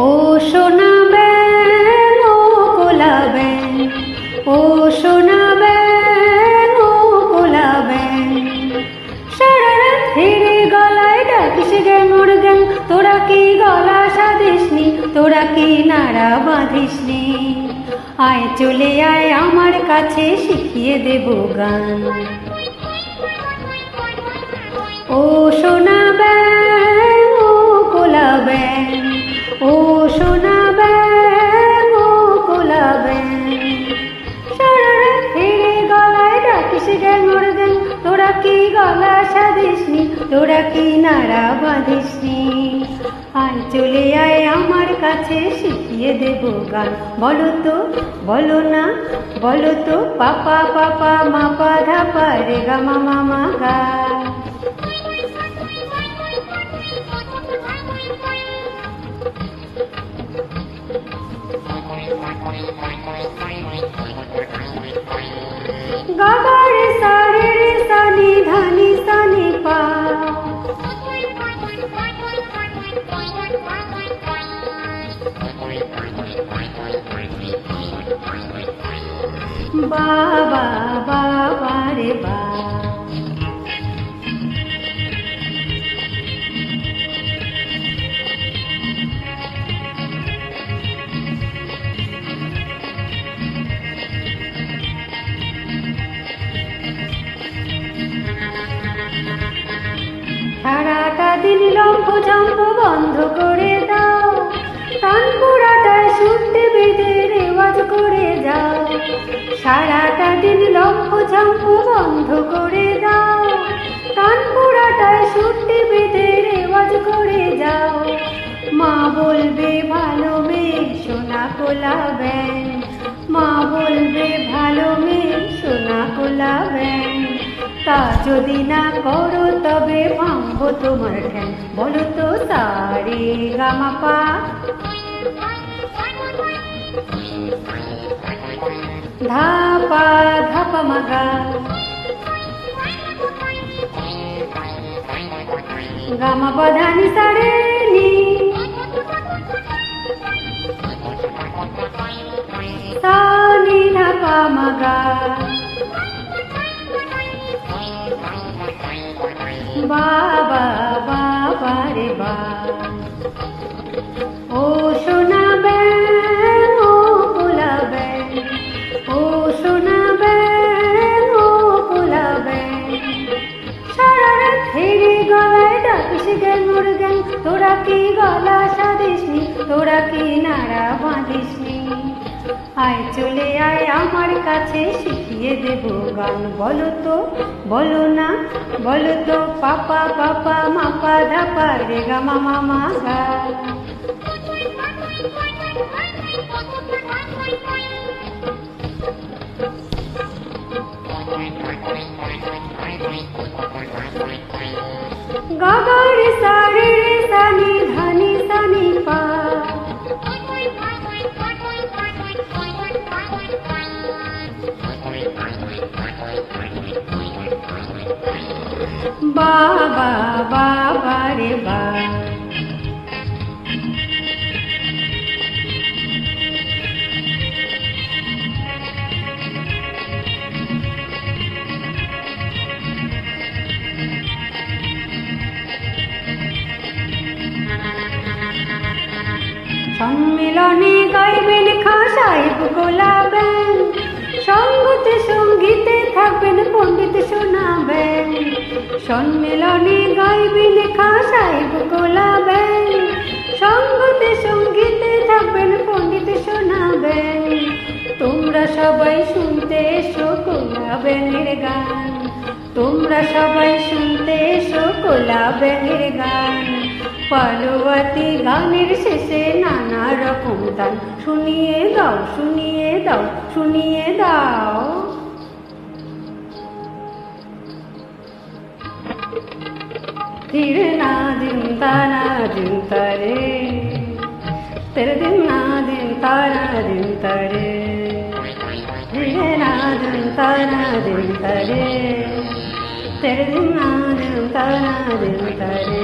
ও সোনা ব্যাঙ ও কোলা ব্যাঙ, ও সোনা ব্যাঙ ও কোলা ব্যাঙ, সারা রাত হেরে গলায় ডাকিস গ্যাঙর গ্যাং। তোরা কি গলা সাধিসনি, তোরা কি নাড়া বাঁধিসনি? আয় চলে আয় আমার কাছে শিখিয়ে দেব গান। ও সোনা ব্যাঙ ও কোলা ব্যাঙ, ও সোনা ব্যাঙ ও কোলা ব্যাঙ, সারা রাত হেরে গলায় ডাকিস গ্যাঙর গ্যাং। তোরা কি গলা সাধিসনি, তোরা কি নাড়া বাঁধিসনি? আয় চলে আয় আমার কাছে শিখিয়ে দেব গান। বলো তো, বলো না, বলো তো, পাপা পাপা মা পা ধা পা রে গা মা মা মা গা। গা গা রে সা রে রে সা নি ধা নি সা নি পা, বা বা বা বা রে বা। সারাটা দিন লম্ফ ঝম্প বন্ধ করে দাও, তানপুরাটায় শুনতে বেঁধে রেওয়াজ করে যাও। সারাটা দিন লম্ফ ঝম্প বন্ধ করে দাও, তানপুরাটায় শুনতে বেঁধে রেওয়াজ করে যাও। মা বলবে ভালো মেয়ে সোনা কোলা ব্যাঙ, মা বলবে ভালো মেয়ে সোনা কোলা ব্যাঙ। তা যদি না করো তবে ভাঙবো তোমার ঠ্যাং। বলো তো সা রে গা মা পা, ধা পা ধা পা মা গা, গা মা পা ধা নি সা রে নি, সা নি ধা পা মা গা, বা বা বা বা রে বা। ও সোনা ব্যাঙ ও কোলা ব্যাঙ, ও সোনা ব্যাঙ ও কোলা ব্যাঙ, সারা রাত হেরে গলায় ডাকিস গ্যাঙর গ্যাং। তোরা কি গলা সাধিসনি, তোরা কি নাড়া বাঁধিসনি? আয় চলে আয় আমার কাছে শিখিয়ে দেব গান। বলো তো, বলো না, বলো তো, পাপা পাপা মা পা ধা পা রে গা মা মা মা গা। গা গা রে সা রে রে সা নি ধা নি সা নি পা, বা বা বা বা রে বা। সম্মেলনে গাইবেন খাঁ সাহেব কোলা ব্যাঙ, সঙ্গতে সঙ্গীতে থাকবেন পণ্ডিত সোনা ব্যাঙ। সম্মেলনে গাইবেন খাঁ সাহেব কোলা ব্যাঙ, সঙ্গতে সঙ্গীতে থাকবেন পণ্ডিত সোনা ব্যাঙ। তোমরা সবাই শুনতে এসো কোলা ব্যাঙের গান, তোমরা সবাই শুনতে এসো কোলা ব্যাঙের গান। পালোয়াতি গানের শেষে নানা রকম তান শুনিয়ে দাও, শুনিয়ে দাও, শুনিয়ে দাও। ধীরে না দিন তারা দিন তারে, তেরে দিন না দিন তারা দিন তারে, ধীরে না দিন তারা দিন তারে, तेरे दिन ना दिन तारा दिन तारे।